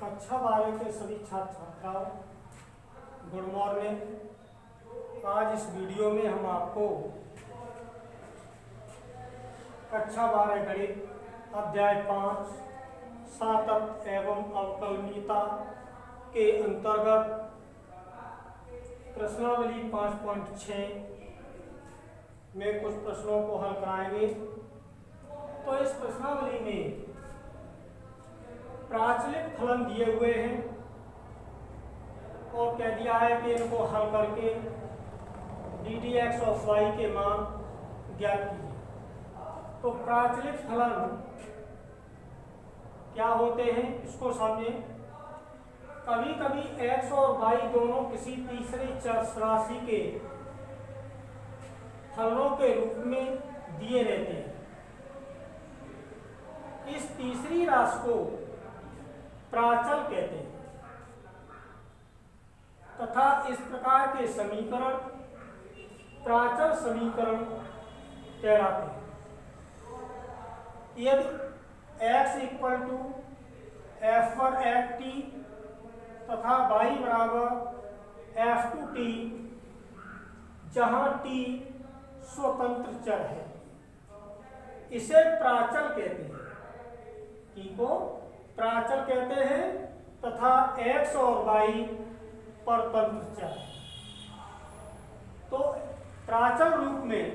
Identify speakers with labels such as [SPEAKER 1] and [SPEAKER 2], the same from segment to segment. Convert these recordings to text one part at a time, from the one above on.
[SPEAKER 1] कक्षा 12 के सभी छात्र छात्राओं गुड मॉर्निंग। आज इस वीडियो में हम आपको कक्षा 12 गणित अध्याय 5 सातत्य एवं अवकलनीयता के अंतर्गत प्रश्नावली 5.6 में कुछ प्रश्नों को हल कराएंगे। तो इस प्रश्नावली में प्राचलिक फलन दिए हुए हैं और कह दिया है कि इनको हल करके ddx ऑफ y के मान ज्ञात कीजिए। तो प्राचलिक फलन क्या होते हैं इसको समझें। कभी कभी x और y दोनों किसी तीसरे चर राशि के फलनों के रूप में दिए रहते हैं। इस तीसरी राशि को प्राचल कहते हैं तथा इस प्रकार के समीकरण प्राचल समीकरण कहलाते हैं। यदि x equal to f1 at t तथा y बराबर f2 टी जहां t स्वतंत्र चर है, इसे प्राचल कहते हैं। टी को प्राचल कहते हैं तथा x और y परतंत्र चर। तो प्राचल रूप में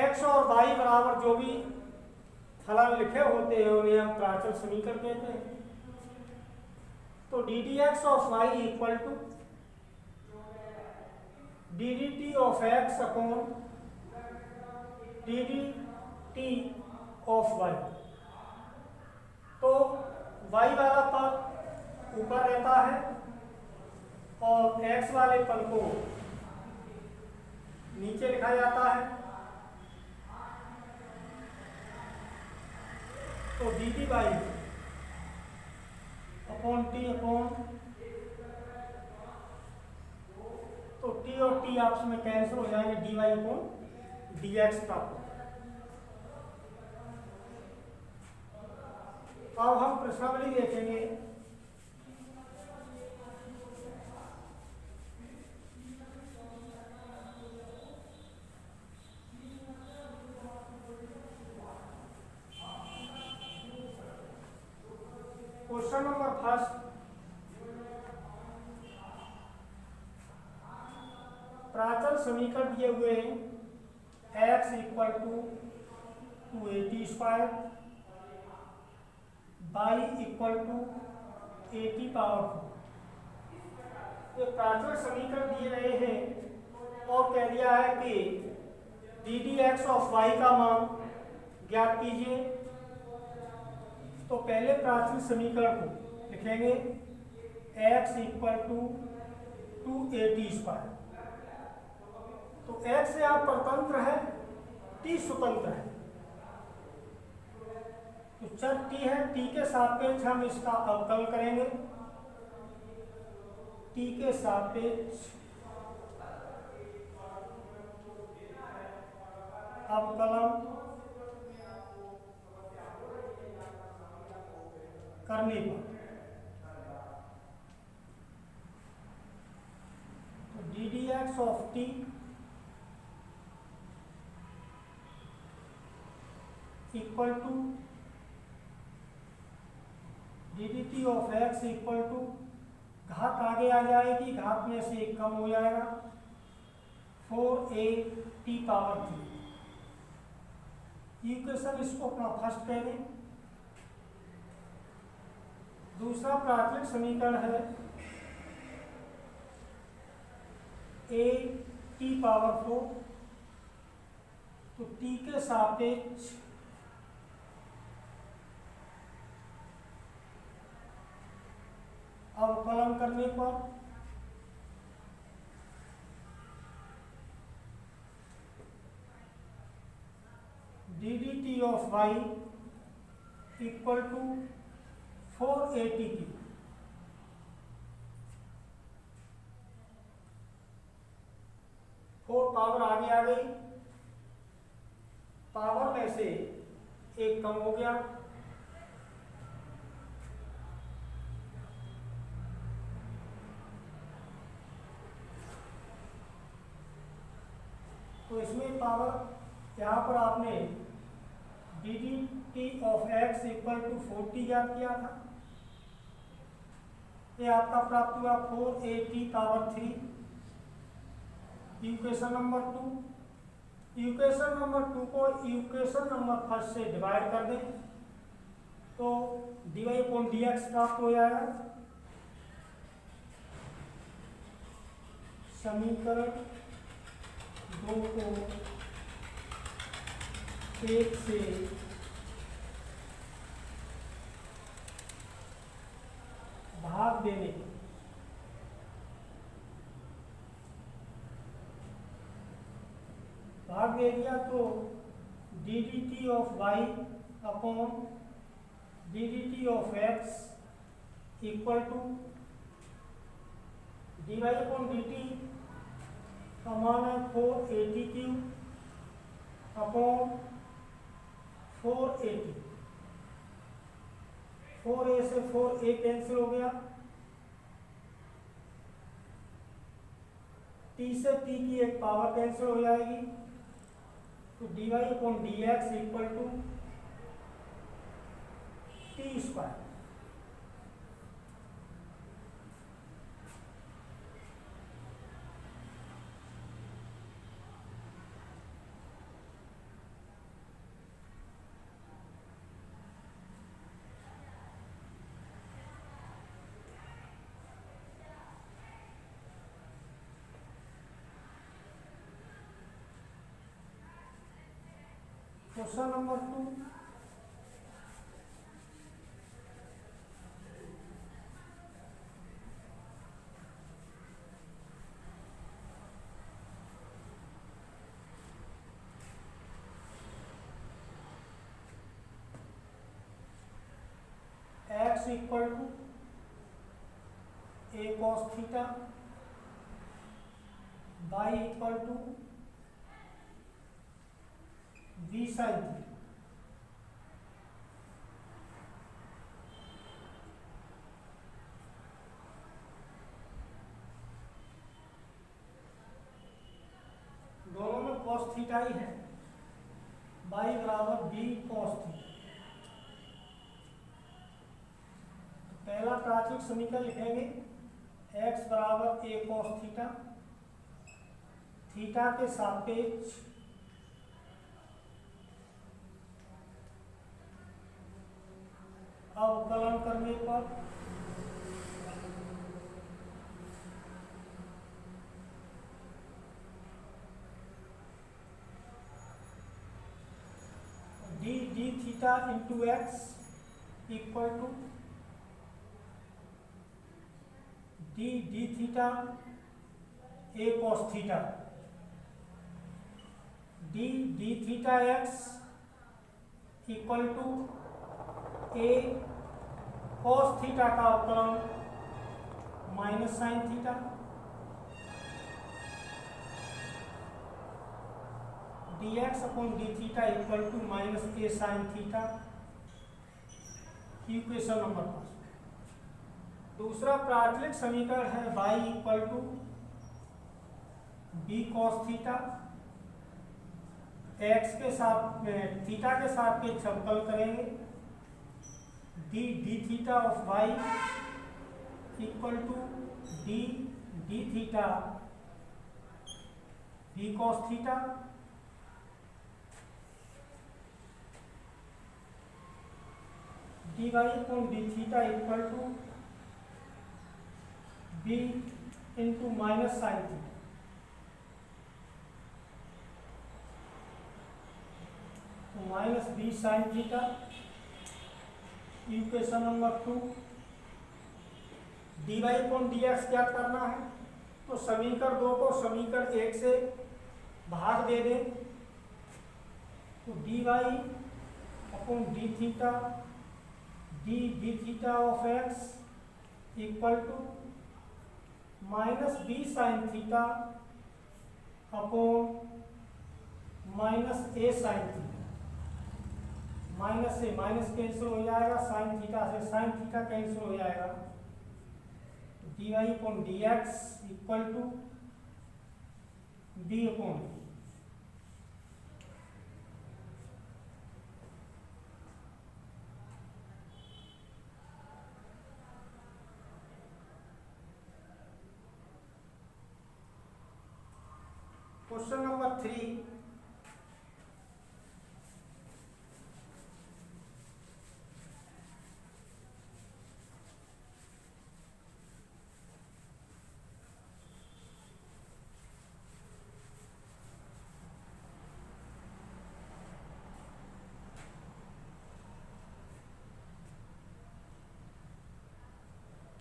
[SPEAKER 1] x और y बराबर जो भी फलन लिखे होते हैं उन्हें हम प्राचल समीकरण कहते हैं। तो ddx of y equal to ddt of x upon ddt of y। तो y वाला पद ऊपर रहता है और x वाले पद को नीचे लिखा जाता है। तो dt by upon T upon, तो t और t आपस में कैंसिल हो जाएंगे, dy अपॉन dx प्राप्त। अब हम प्रश्नावली देखेंगे। क्वेश्चन नंबर फर्स्ट, प्राचल समीकरण दिए हुए हैं x equal to 2a² square, y equal to 80 power 4। ये प्राचल समीकरण दिए गए हैं और कह दिया है कि ddx ऑफ y का मान ज्ञात कीजिए। तो पहले प्राचल समीकरण को लिखेंगे x equal to 2a² square. तो x यहाँ परतंत्र है, t स्वतंत्र है। तो चर t है, t के सापेक्ष हम इसका अवकलन करेंगे। t के सापेक्ष अवकलन करने पर तो ddx of t equal to dt of x equal to, घात आगे आ जाएगी, घात में से एक कम हो जाएगा, 4a t पावर 3। इक्वेशन इसको अपना फर्स्ट कह दें। दूसरा प्राचलिक समीकरण है a t पावर 4। तो t के सापेक्ष अवकलन करने पर ddT of y equal to 4a/t। 4 power आगे आ गई, पावर में से एक कम हो गया, पावर यहाँ पर आपने dt of x equal to 40 ज्ञात किया था, ये आपका प्राप्त हुआ 4at power 3। Equation number 2, equation number 2 को इक्वेशन नंबर फर्स्ट से डिवाइड कर दें तो dy/dx प्राप्त हो जाएगा। समीकरण 2 को 1 से भाग देने के भाग दे दिया तो dt of y upon dt of x equal to dy upon dt का मान है 480 अपॉन 480। 4a से 4a कैंसिल हो गया, t से t की एक पावर कैंसिल हो जाएगी, तो dy upon dx equal to t square. Question number 2, x equal to a cos theta, y equal to v sin theta. दोनों में cos थीटा ही है, y बराबर b cos थीटा। पहला प्राथमिक समीकरण लिखेंगे x बराबर a cos थीटा, थीटा के सापेक्ष अवकलन करने पर d theta into x equal to d theta a cos theta, d theta x equal to a cos theta का अवकलन minus sine theta, dx upon d theta equal to minus a sine theta. Equation number 5। दूसरा प्राथमिक समीकरण है y equal to b cos theta, x के साथ theta के सापेक्ष अवकलन करेंगे, d theta of y equal to d theta b cos theta, dy upon d theta equal to b into minus sine theta. तो minus b sine theta. Equation number 2, dy upon dx क्या करना है, तो समीकरण 2 को समीकरण 1 से भाग दे दें, तो dy upon d theta d theta of x equal to minus b sine theta upon minus a sine theta. Minus से माइनस कैंसिल हो जाएगा, साइन थीटा से साइन थीटा कैंसिल हो जाएगा, dy upon dx equal to b upon. Question number 3,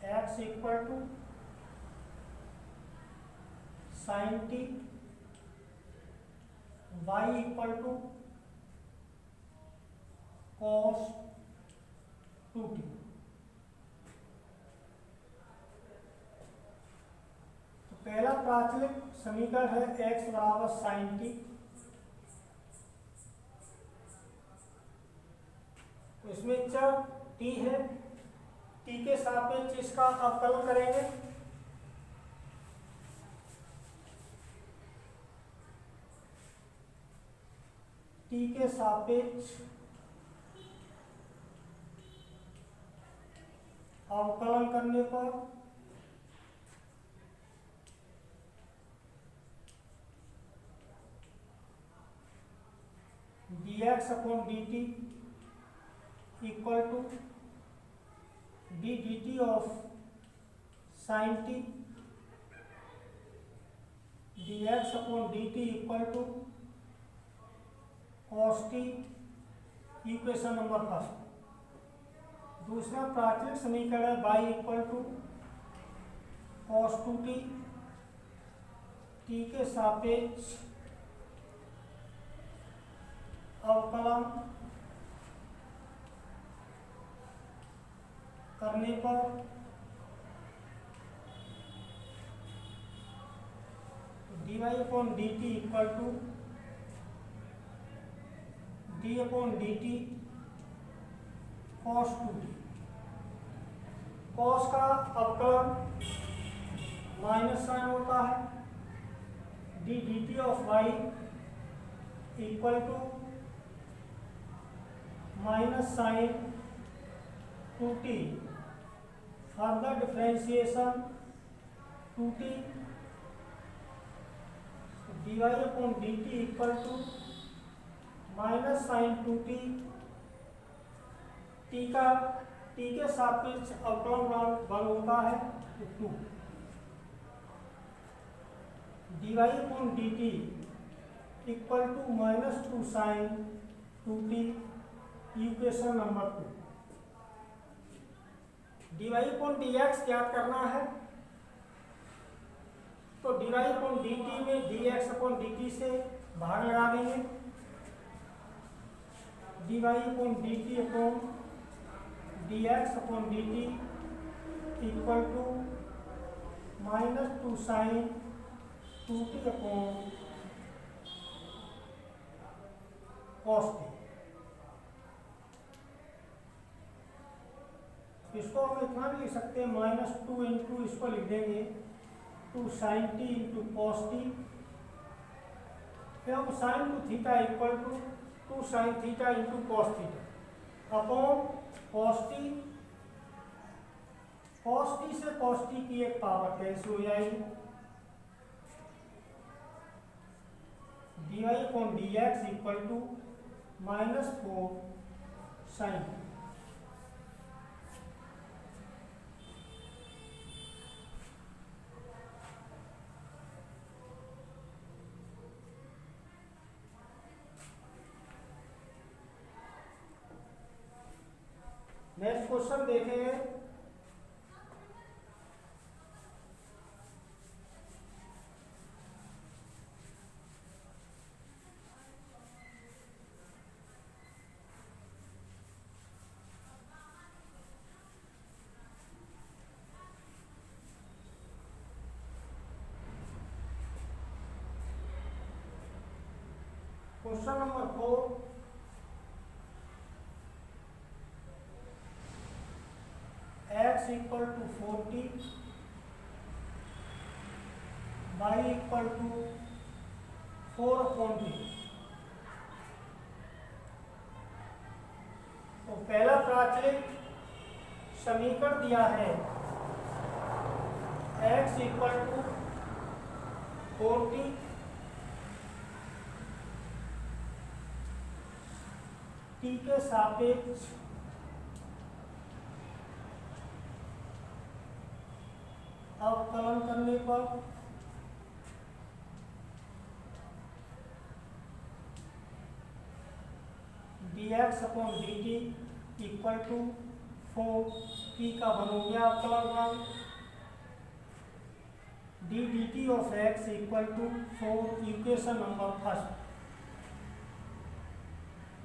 [SPEAKER 1] x equal to sine t, y equal to cos 2t। तो पहला प्राचलिक समीकरण है x बराबर साइन टी। तो इसमें चर t है, t के सापेक्ष इसका अवकलन करेंगे। t के सापेक्ष अवकलन करने पर dx upon dt equal to d dt of sine t, dx upon dt equal to cos t, equation number first. दूसरा प्राचलिक समीकरण है y equal to cos 2t, t के सापेक्ष अवकलन करने पर dy upon dt equal to d upon dt cos 2t। Cos का अवकलन माइनस साइन होता है, d dt of y equal to minus sine 2t, further differentiation 2t, dy upon dt equal to minus sine 2t, t के सापेक्ष अवकलन बल होता है 2, dy upon dt equal to minus 2 sine 2t, equation number 2। dy upon dx ज्ञात करना है, तो dy अपॉन dt में dx अपॉन dt से भाग लगा देंगे। dy upon dt upon dx upon dt equal to minus 2 sine 2t upon cos t. इसको हम इतना भी लिख सकते हैं माइनस 2 इंटू, इसको लिख देंगे 2 sine t into cos t, फिर हम sine two theta equal to 2 sine theta into cos theta upon cos t. Cos t से कॉस टी की एक पावर कैंसिल हो जाएगी, d y upon d x equal to minus 4 sine. Next question देखेंगे। Question number 4, x equal to 40, y equal to 4/2। तो पहला प्राचलिक समीकरण दिया है x इक्वल टू 40, टी के सापेक्ष अवकलन करने पर dx upon dt equal to 4 का बन हो गया अवकलन d d t of x equal to 4 equation number first.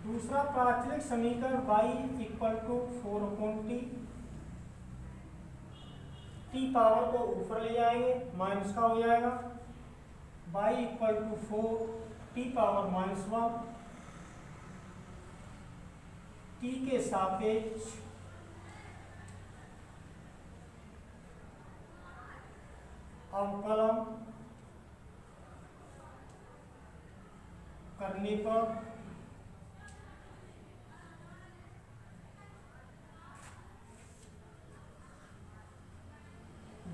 [SPEAKER 1] दूसरा प्राचलिक समीकरण y equal to 4 upon t power को ऊपर ले जाएंगे माइनस का हो जाएगा y equal to 4 t power -1 t के सापेक्ष अवकलन करने पर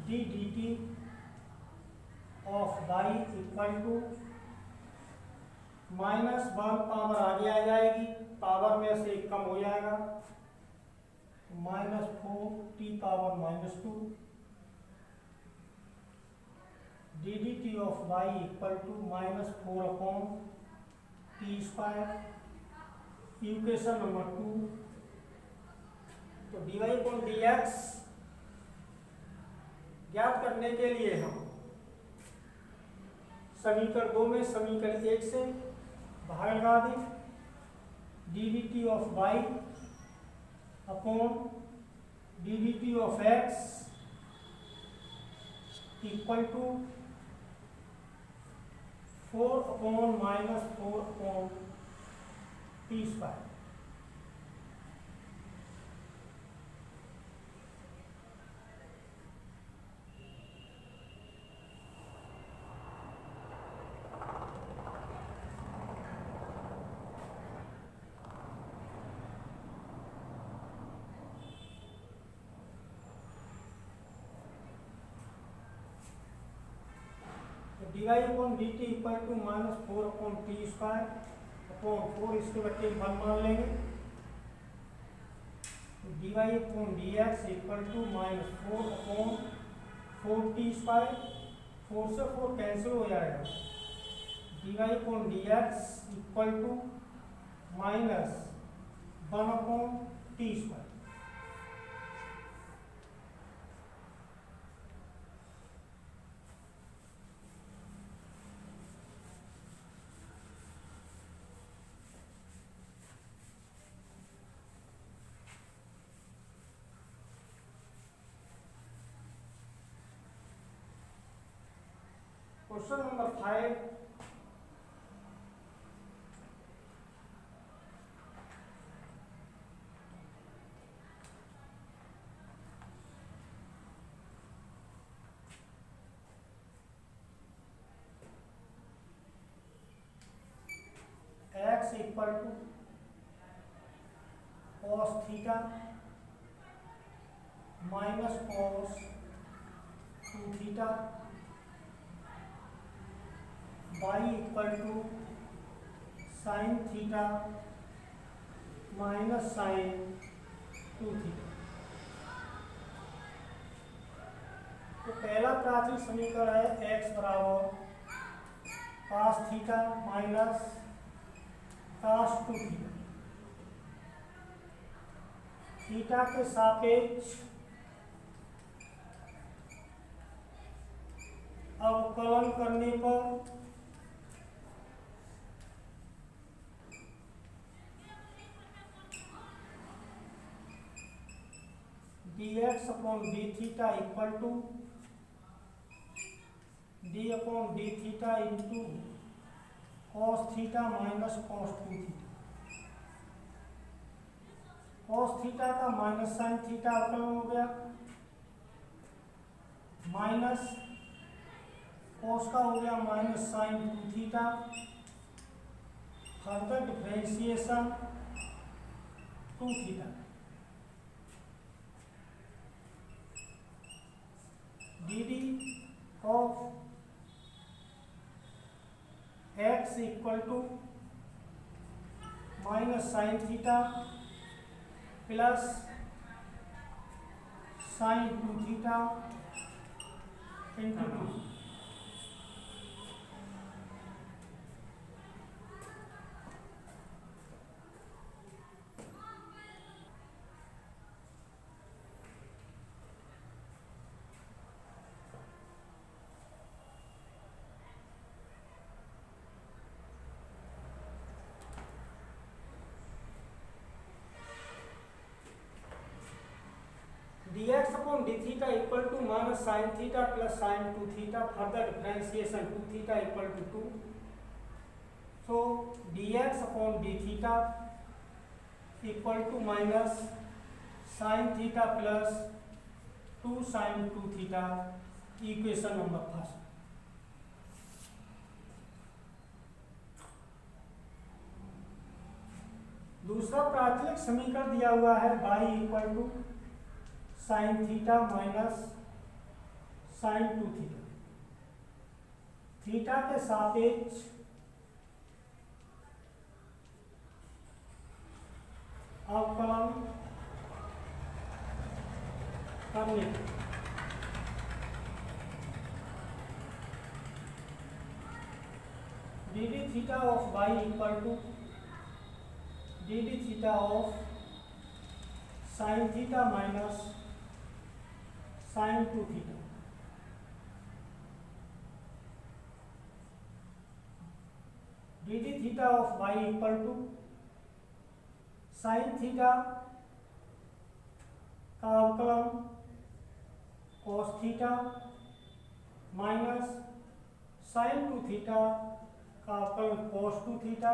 [SPEAKER 1] d d t of y equal to -1 power आगे आ जाएगी, पावर में से कम हो जाएगा -4 t power -2 d d t of y equal to -4 upon t square equation number 2। तो d y upon d x ज्ञात करने के लिए हम समीकरण 2 में समीकरण 1 से बाहर लगा दें d d t of y upon d d t of x equal to 4 upon -4 upon t square. D y upon d t equal to -4 upon t square upon 4 इसके बच्चे वन मान लेंगे। D y upon d x equal to -4 upon 4 t square, 4 से 4 cancel हो जाएगा। D y upon d x equal to -1 upon t square. Question number 5 x equal to cos theta minus cos 2 theta y equal to sine theta minus sine 2 theta. तो पहला प्राचलिक समीकरण है x बराबर cos theta minus cos 2 theta. Theta के सापेक्ष अवकलन करने पर dx upon d theta equal to d upon d theta into cos theta minus cos 2 theta. Cos theta का माइनस साइन थीटा अवकलन हो गया माइनस कॉस का हो गया minus sine 2 theta. Further differentiation 2 theta d d of x equal to minus sine theta plus sine 2 theta into 2। dx upon d theta equal to minus sin theta plus sin 2 theta, further differentiation 2 theta equal to 2. So dx upon d theta equal to minus sin theta plus 2 sin 2 theta, equation number first. दूसरा प्राथमिक समीकरण दिया हुआ है y equal to sine theta minus sine 2 theta, theta के सापेक्ष अवकलन करने d d theta of y equal to d d theta of sine theta minus sine 2 theta, d d theta of y equal to sine theta का अवकलन cos theta minus sine 2 theta का अवकलन cos 2 theta,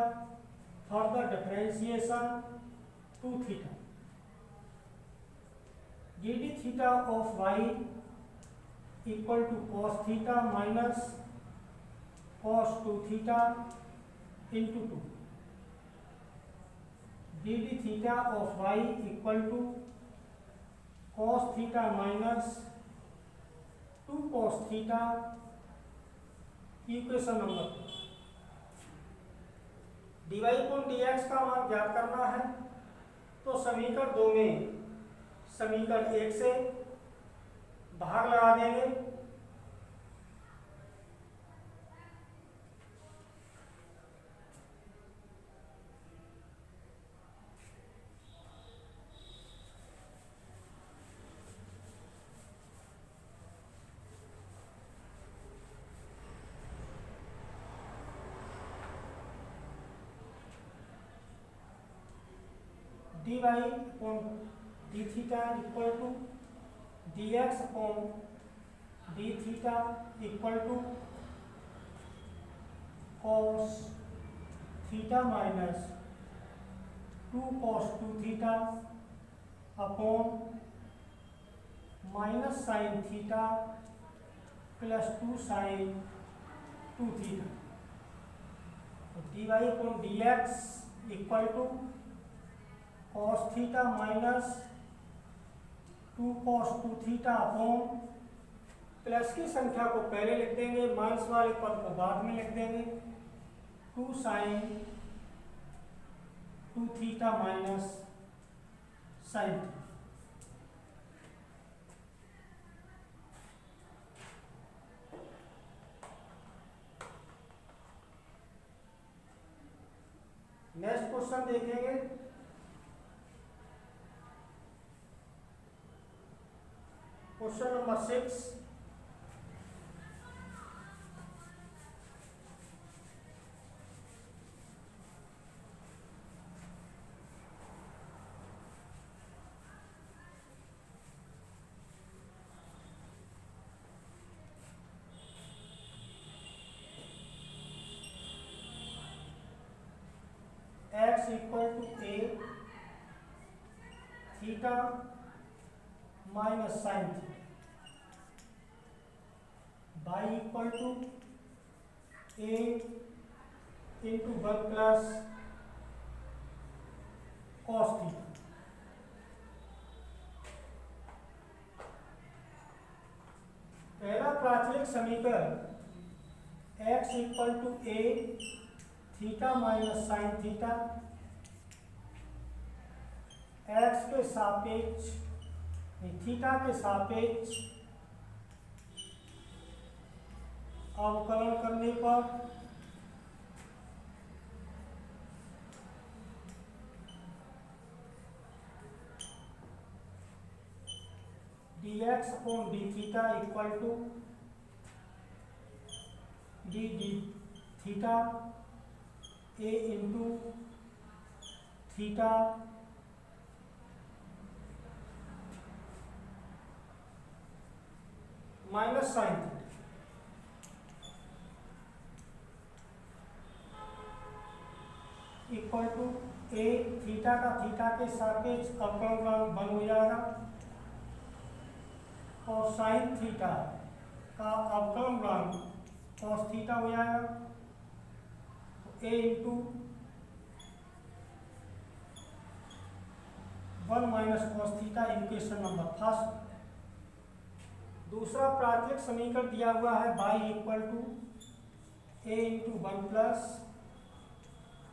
[SPEAKER 1] further differentiation 2 theta, d d theta of y equal to cos theta minus cos 2 theta into 2, d d theta of y equal to cos theta minus 2 cos theta, equation number. dy upon dx का मान ज्ञात करना है, तो समीकरण 2 में समीकरण 1 से भाग लगा देंगे, dy upon d theta equal to dx upon d theta equal to cos theta minus 2 cos 2 theta upon minus sine theta plus 2 sine 2 theta, d y upon d x equal to cos theta minus 2 cos 2 theta upon plus की संख्या को पहले लिख देंगे, minus वाले पद को बाद में लिख देंगे, 2 sine 2 theta minus sine. Next question देखेंगे, question number 6। x equal to a theta minus sine theta, y equal to a into 1 plus cos theta. पहला प्राथमिक समीकरण x equal to a theta minus sine theta x के सापेक्ष theta के सापेक्ष अवकलन करने पर dx upon d theta equal to d theta a into theta minus sine theta equal to a theta का थीटा के सापेक्ष अवकलन बन हो जाएगा और साइन थीटा का अवकलन कॉस थीटा हो जाएगा a into 1 minus cos theta equation number first. दूसरा प्राथमिक समीकरण दिया हुआ है y equal to a into 1 plus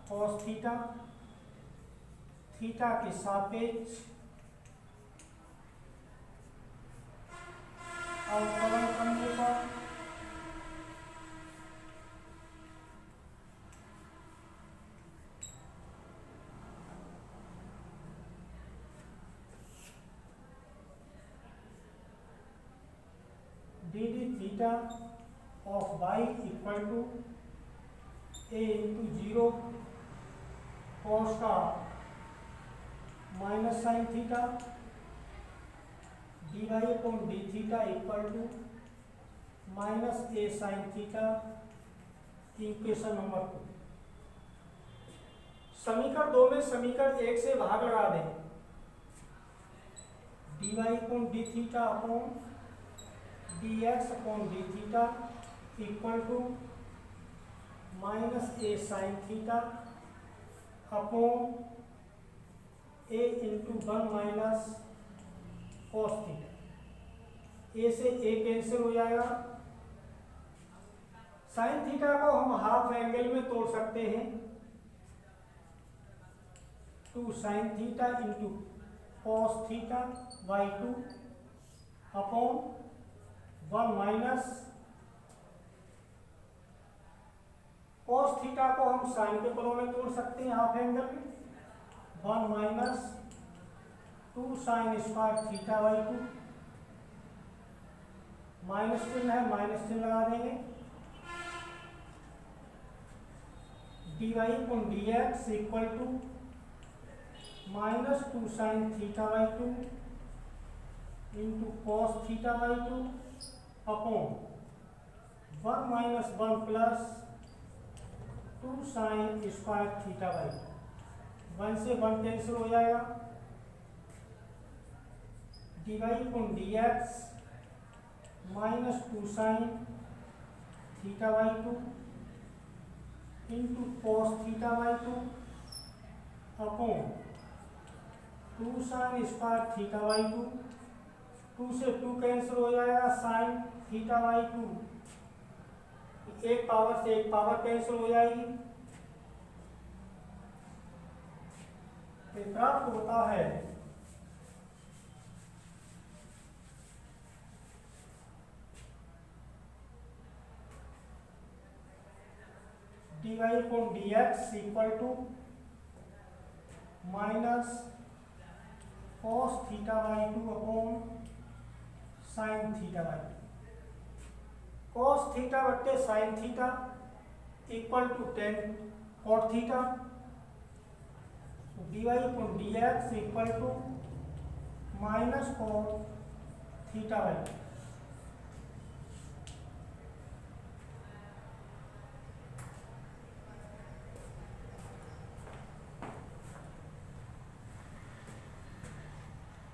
[SPEAKER 1] cos theta theta के सापेक्ष अवकलन करने पर d d theta of y equal to a into 0 cos का minus sine theta d y upon d theta equal to minus a sine theta equation number 2। समीकरण 2 में समीकरण 1 से भाग लगा दें d y upon d theta upon d x upon d theta equal to minus a sine theta upon a into 1 minus cos theta. A से a cancel हो जाएगा। साइन थीटा को हम हाफ एंगल में तोड़ सकते हैं 2 sine theta into cos theta by 2 upon 1 minus cos theta को हम साइन के पदों में तोड़ सकते हैं हाफ एंगल में 1 minus 2 sine square theta by 2 minus चिन्ह है माइनस चिन्ह लगा देंगे d y upon d x equal to minus 2 sine theta by 2 into cos theta by 2 upon 1 minus 1 plus 2 sine square theta by 1 से 1 cancel हो जाएगा d y upon d x minus 2 sine theta by 2 into cos theta by 2 upon 2 sine square theta by 2 2 से 2 cancel हो जाएगा sine theta by 2 एक power से एक power cancel हो जाएगी प्राप्त होता है d y upon d x equal to minus cos theta by 2 upon sine theta by 2 cos theta बट्टे sine theta equal to 10 cot theta d y upon d x equal to minus cot theta by 2